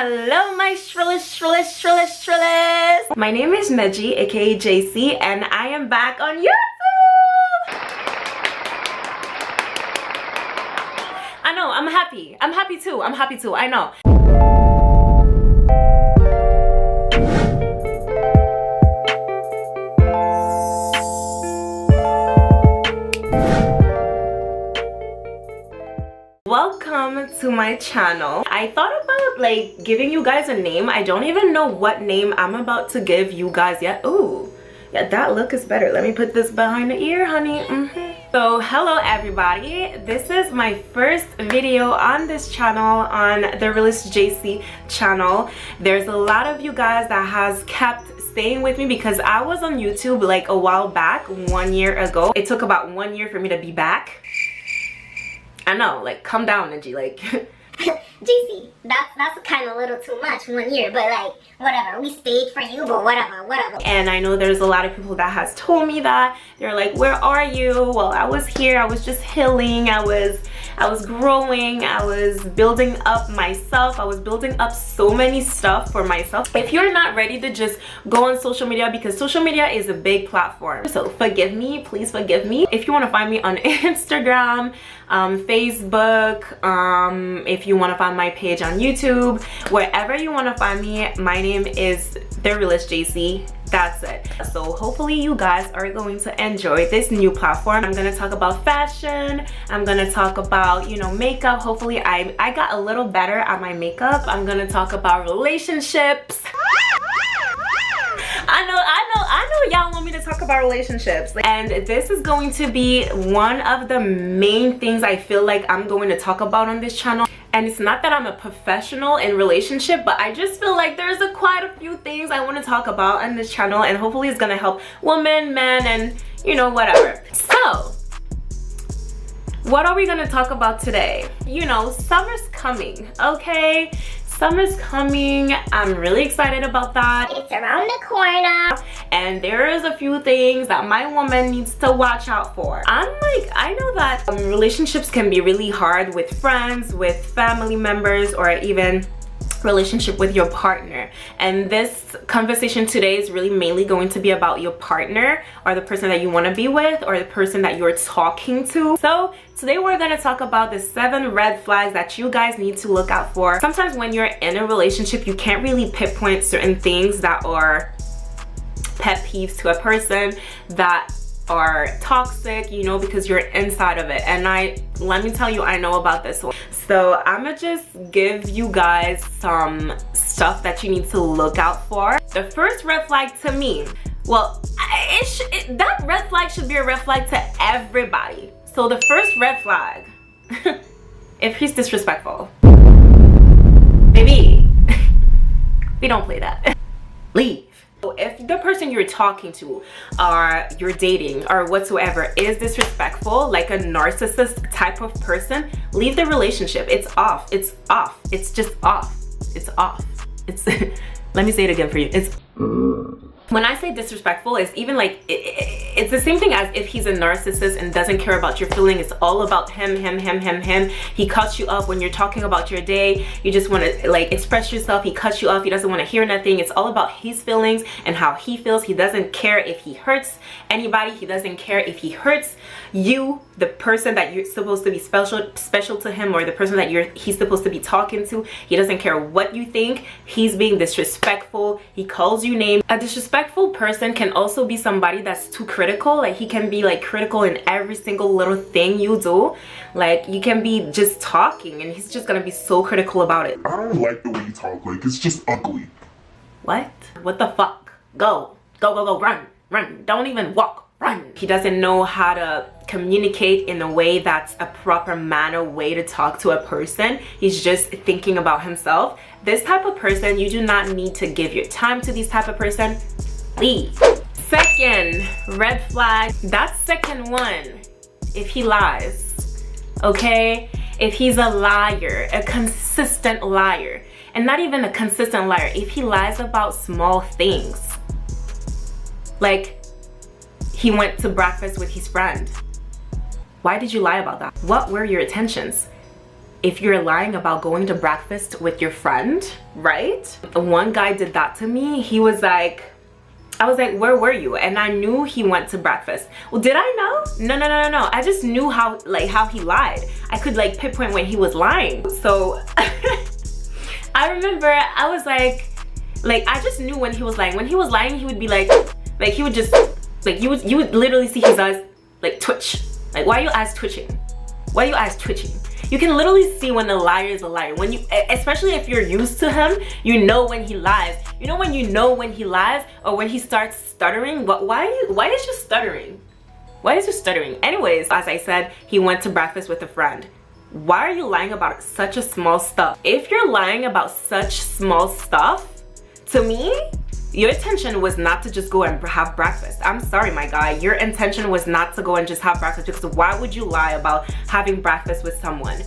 Hello my Shrillists. My name is Neji, aka JC, and I am back on YouTube. I know, I'm happy too, I know. Welcome to my channel. I thought about like giving you guys a name. I don't even know what name I'm about to give you guys yet. Ooh, yeah, that look is better. Let me put this behind the ear, honey. So hello everybody, this is my first video on this channel, on the Realestjc channel. There's a lot of you guys that has kept staying with me because I was on YouTube like a while back, 1 year ago. It took about 1 year for me to be back. I know, like, calm down, Neji, like. JC, that's kind of a little too much, 1 year, but like, whatever, we stayed for you, but whatever. And I know there's a lot of people that has told me that. They're like, where are you? Well, I was here, I was just healing, I was growing, I was building up myself, I was building up so many stuff for myself. If you're not ready to just go on social media, because social media is a big platform, so forgive me, please forgive me. If you want to find me on Instagram, Facebook, if you want to find my page on YouTube, wherever you want to find me, my name is TheRealestjc. That's it. So hopefully you guys are going to enjoy this new platform. I'm gonna talk about fashion, I'm gonna talk about, you know, makeup. Hopefully I got a little better at my makeup. I'm gonna talk about relationships. I know y'all want me to talk about relationships, and this is going to be one of the main things I feel like I'm going to talk about on this channel. And it's not that I'm a professional in relationship, but I just feel like there's quite a few things I want to talk about on this channel, and hopefully it's gonna help women, men, and you know, whatever. So what are we gonna talk about today? You know, summer's coming, okay? Summer's coming. I'm really excited about that. It's around the corner. And there is a few things that my woman needs to watch out for. I know that relationships can be really hard with friends, with family members, or even relationship with your partner. And this conversation today is really mainly going to be about your partner, or the person that you want to be with, or the person that you're talking to. So today we're going to talk about the 7 red flags that you guys need to look out for. Sometimes when you're in a relationship, you can't really pinpoint certain things that are pet peeves to a person, that are toxic, you know, because you're inside of it. And let me tell you, I know about this one. So I'ma just give you guys some stuff that you need to look out for. The first red flag to me, well, that red flag should be a red flag to everybody. So the first red flag, if he's disrespectful, baby, we don't play that. Leave. If the person you're talking to, or you're dating, or whatsoever is disrespectful, like a narcissist type of person, leave the relationship. It's off. It's off. It's just off. It's off. It's let me say it again for you. It's when I say disrespectful, it's even like it's the same thing as if he's a narcissist and doesn't care about your feeling. It's all about him. He cuts you off when you're talking about your day. You just want to like express yourself. He cuts you off. He doesn't want to hear nothing. It's all about his feelings and how he feels. He doesn't care if he hurts anybody. He doesn't care if he hurts you, the person that you're supposed to be special to him, or the person that he's supposed to be talking to. He doesn't care what you think. He's being disrespectful. He calls you names. A disrespectful person can also be somebody that's too critical. Like, he can be like critical in every single little thing you do. Like, you can be just talking and he's just gonna be so critical about it. I don't like the way you talk, like it's just ugly. What the fuck? Go, run, don't even walk. Run. He doesn't know how to communicate in a way that's a proper manner way to talk to a person. He's just thinking about himself. This type of person, you do not need to give your time to. This type of person, leave. Second red flag, that second one, if he lies, okay? If he's a liar, a consistent liar, and not even a consistent liar, if he lies about small things, like he went to breakfast with his friend. Why did you lie about that? What were your intentions? if you're lying about going to breakfast with your friend, right? One guy did that to me. He was like, I was like, where were you? And I knew he went to breakfast. Well, did I know? No. I just knew how he lied. I could like pinpoint when he was lying. So I remember I was like I just knew when he was lying. When he was lying, he would be like he would just like you would literally see his eyes like twitch. Like, why are your eyes twitching? Why are your eyes twitching? You can literally see when the liar is a liar. When you, especially if you're used to him, you know when he lies. You know when he lies or when he starts stuttering. Why is you stuttering? Why is you stuttering? Anyways, as I said, he went to breakfast with a friend. Why are you lying about such a small stuff? If you're lying about such small stuff, to me, your intention was not to just go and have breakfast. I'm sorry, my guy. Your intention was not to go and just have breakfast, because why would you lie about having breakfast with someone?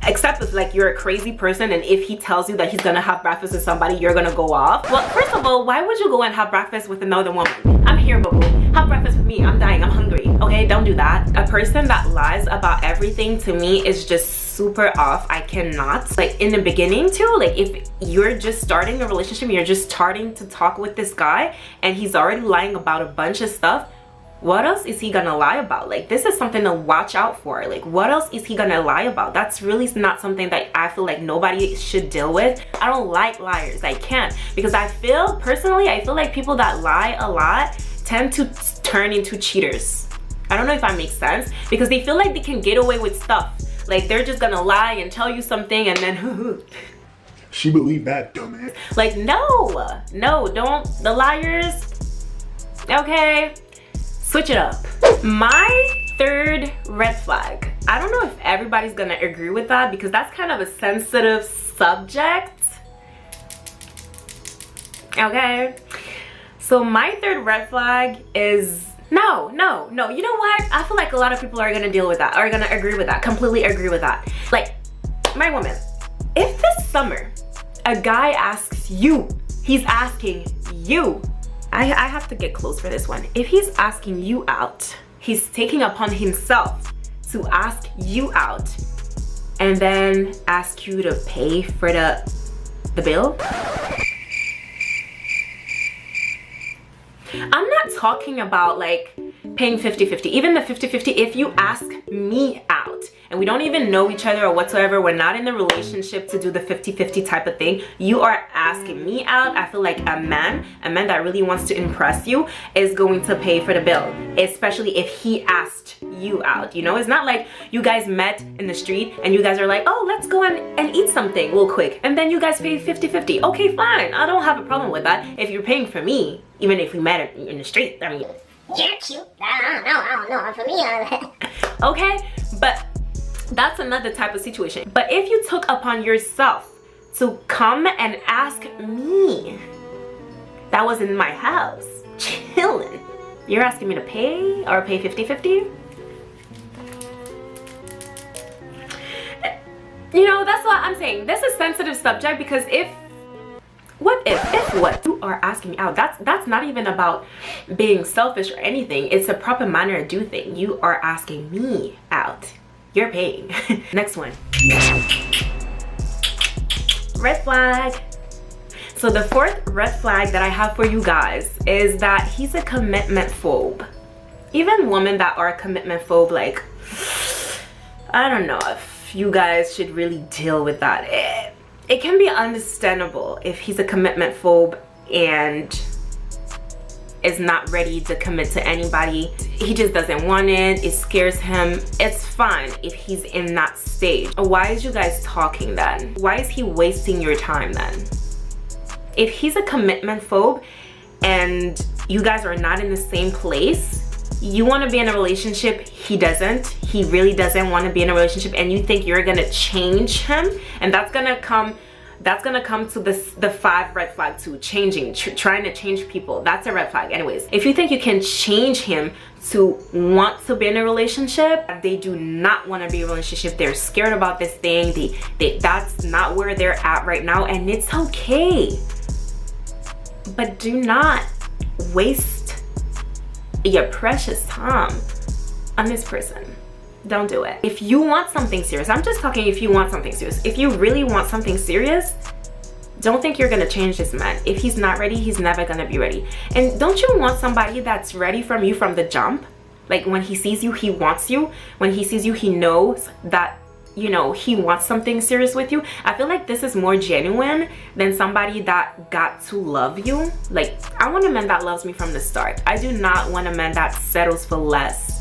Except if like you're a crazy person and if he tells you that he's gonna have breakfast with somebody, you're gonna go off. Well, first of all, why would you go and have breakfast with another woman? I'm here, boo-boo. Have breakfast with me. I'm dying. I'm hungry. Okay, don't do that. A person that lies about everything, to me, is just super off. I cannot. Like in the beginning too, like if you're just starting a relationship, you're just starting to talk with this guy and he's already lying about a bunch of stuff, what else is he gonna lie about? Like, this is something to watch out for. Like, what else is he gonna lie about? That's really not something that I feel like nobody should deal with. I don't like liars. I can't, because personally I feel like people that lie a lot tend to turn into cheaters. I don't know if that makes sense, because they feel like they can get away with stuff. Like, they're just gonna lie and tell you something and then She believed that, dumbass. like, no, don't. The liars, okay, switch it up. My third red flag, I don't know if everybody's gonna agree with that, because that's kind of a sensitive subject, okay? So my third red flag is no, you know what? I feel like a lot of people are gonna deal with that, are gonna agree with that, completely agree with that. Like, my woman, if this summer a guy asks you, he's asking you, I have to get close for this one. If he's asking you out, he's taking upon himself to ask you out and then ask you to pay for the bill. I'm not talking about like paying 50-50, even the 50-50. If you ask me out and we don't even know each other or whatsoever, we're not in a relationship to do the 50-50 type of thing, you are asking me out, I feel like a man that really wants to impress you is going to pay for the bill, especially if he asked you out. You know, it's not like you guys met in the street and you guys are like, oh, let's go and eat something real quick, and then you guys pay 50-50. Okay, fine, I don't have a problem with that if you're paying for me, even if we met in the street. I mean, you're cute. I don't know. For me, okay, but that's another type of situation. But if you took upon yourself to come and ask me, that was in my house, chilling, you're asking me to pay or pay 50-50? You know, that's what I'm saying. This is a sensitive subject, because if what you are asking me out, that's not even about being selfish or anything. It's a proper manner to do things. You are asking me out, you're paying. Next one, red flag. So the fourth red flag that I have for you guys is that he's a commitment phobe. Even women that are commitment phobe, like, I don't know if you guys should really deal with that. It can be understandable if he's a commitment phobe and is not ready to commit to anybody. He just doesn't want it. It scares him. It's fine if he's in that stage. Why is you guys talking then? Why is he wasting your time then? If he's a commitment phobe and you guys are not in the same place, you want to be in a relationship, he doesn't. He really doesn't want to be in a relationship, and you think you're gonna change him, and that's gonna come to the 5 red flag too. Trying to change people, that's a red flag. Anyways, if you think you can change him to want to be in a relationship, they do not want to be in a relationship. They're scared about this thing. That's not where they're at right now, and it's okay. But do not waste your precious time on this person. don't do it. If you want something serious, I'm just talking if you want something serious. If you really want something serious, don't think you're gonna change this man. If he's not ready, he's never gonna be ready. And don't you want somebody that's ready from you from the jump? Like when he sees you, he wants you. When he sees you, he knows that, you know, he wants something serious with you. I feel like this is more genuine than somebody that got to love you. Like, I want a man that loves me from the start. I do not want a man that settles for less.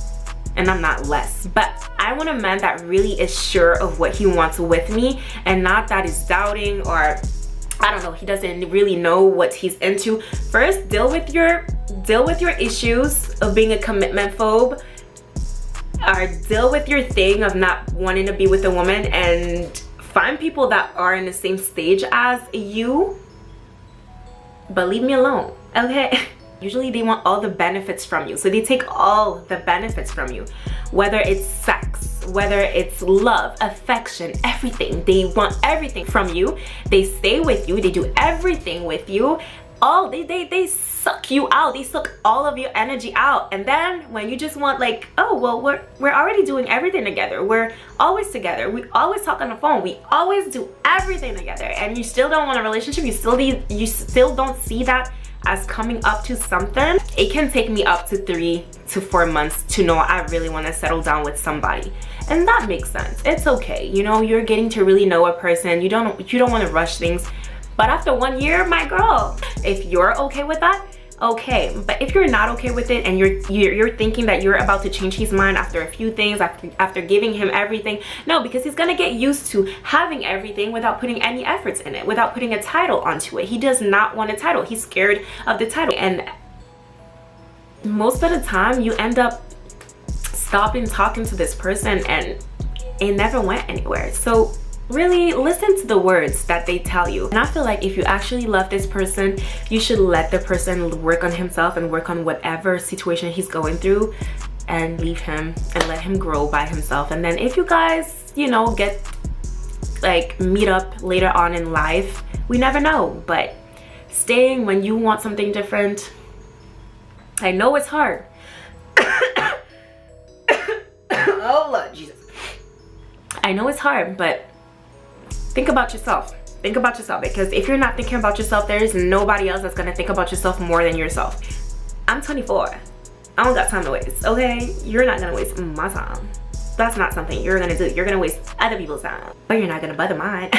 And I'm not less, but I want a man that really is sure of what he wants with me, and not that is doubting, or I don't know, he doesn't really know what he's into. First, deal with your issues of being a commitment phobe, or deal with your thing of not wanting to be with a woman, and find people that are in the same stage as you, but leave me alone, okay? Usually they want all the benefits from you, so they take all the benefits from you, whether it's sex, whether it's love, affection, everything. They want everything from you. They stay with you, they do everything with you. All they suck you out, they suck all of your energy out. And then when you just want, like, oh well, we're already doing everything together, we're always together, we always talk on the phone, we always do everything together, and you still don't want a relationship, you still don't see that as coming up to something. It can take me up to 3 to 4 months to know I really want to settle down with somebody, and that makes sense. It's okay, you know, you're getting to really know a person. You don't want to rush things. But after 1 year, my girl, if you're okay with that, okay. But if you're not okay with it, and you're thinking that you're about to change his mind after a few things, after giving him everything, no, because he's gonna get used to having everything without putting any efforts in it, without putting a title onto it. He does not want a title. He's scared of the title, and most of the time you end up stopping talking to this person and it never went anywhere. So really listen to the words that they tell you. And I feel like if you actually love this person, you should let the person work on himself and work on whatever situation he's going through, and leave him and let him grow by himself. And then if you guys, you know, get like meet up later on in life, we never know. But staying when you want something different, I know it's hard. Oh Lord Jesus, I know it's hard, but think about yourself. Think about yourself, because if you're not thinking about yourself, there is nobody else that's gonna think about yourself more than yourself. I'm 24. I don't got time to waste, okay? You're not gonna waste my time. That's not something you're gonna do. You're gonna waste other people's time, but you're not gonna bother mine.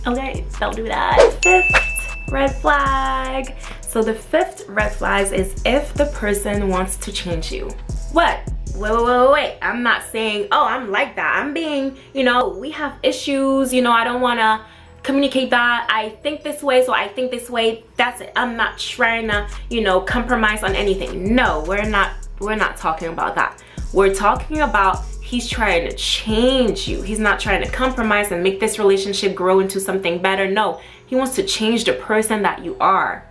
Okay, don't do that. 5th red flag. So the 5th red flag is if the person wants to change you. What? Wait, I'm not saying, oh, I'm like that. I'm being, you know, we have issues, you know, I don't want to communicate that. I think this way, so I think this way. That's it. I'm not trying to, you know, compromise on anything. No, we're not talking about that. We're talking about he's trying to change you. He's not trying to compromise and make this relationship grow into something better. No, he wants to change the person that you are.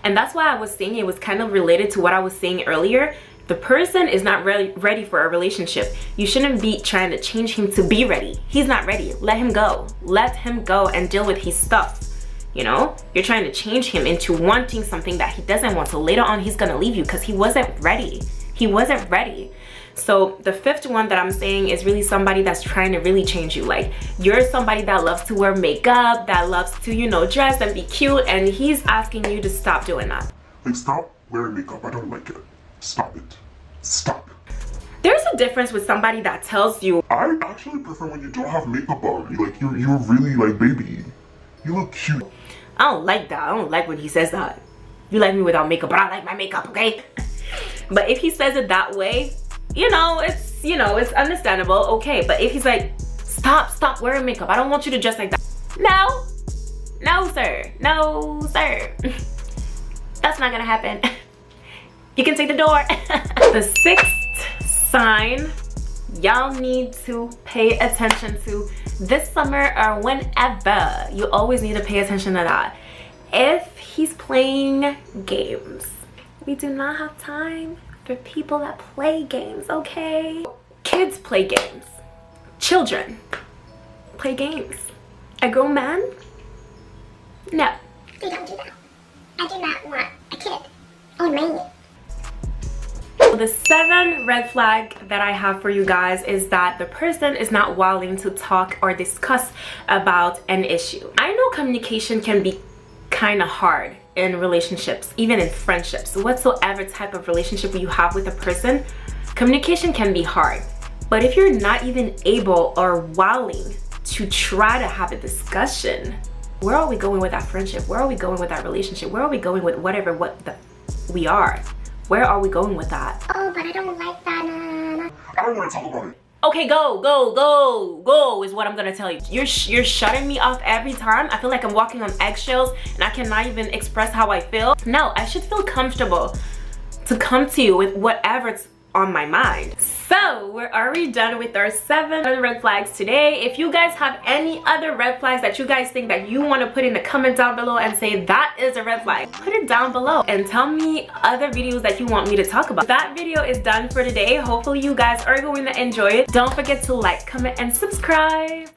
And that's why I was saying it was kind of related to what I was saying earlier. The person is not ready for a relationship. You shouldn't be trying to change him to be ready. He's not ready. Let him go. Let him go and deal with his stuff. You know, you're trying to change him into wanting something that he doesn't want. So later on, he's gonna leave you because he wasn't ready. He wasn't ready. So the 5th one that I'm saying is really somebody that's trying to really change you. Like, you're somebody that loves to wear makeup, that loves to, you know, dress and be cute, and he's asking you to stop doing that. Like, stop wearing makeup. I don't like it. Stop it. Stop. There's a difference with somebody that tells you, I actually prefer when you don't have makeup on. You're really like, baby, you look cute. I don't like that. I don't like when he says that. You like me without makeup, but I like my makeup, okay? But if he says it that way, you know, it's understandable, okay. But if he's like, stop wearing makeup, I don't want you to dress like that. No sir, that's not gonna happen. You can take the door. The 6th sign y'all need to pay attention to this summer or whenever. You always need to pay attention to that. If he's playing games, we do not have time for people that play games, okay? Kids play games. Children play games. A grown man? No. We don't do that. I do not want a kid on me. The 7 red flag that I have for you guys is that the person is not willing to talk or discuss about an issue. I know communication can be kind of hard in relationships, even in friendships. Whatsoever type of relationship you have with a person, communication can be hard. But if you're not even able or willing to try to have a discussion, where are we going with that friendship? Where are we going with that relationship? Where are we going with we are? Where are we going with that? Oh, but I don't like that. I don't want to talk about it. Okay, go is what I'm gonna tell you. You're shutting me off every time. I feel like I'm walking on eggshells and I cannot even express how I feel. No, I should feel comfortable to come to you with whatever's on my mind. So we're already done with our 7 red flags today. If you guys have any other red flags that you guys think that you want to put in the comment down below and say that is a red flag, put it down below and tell me other videos that you want me to talk about. That video is done for today. Hopefully you guys are going to enjoy it. Don't forget to like, comment, and subscribe.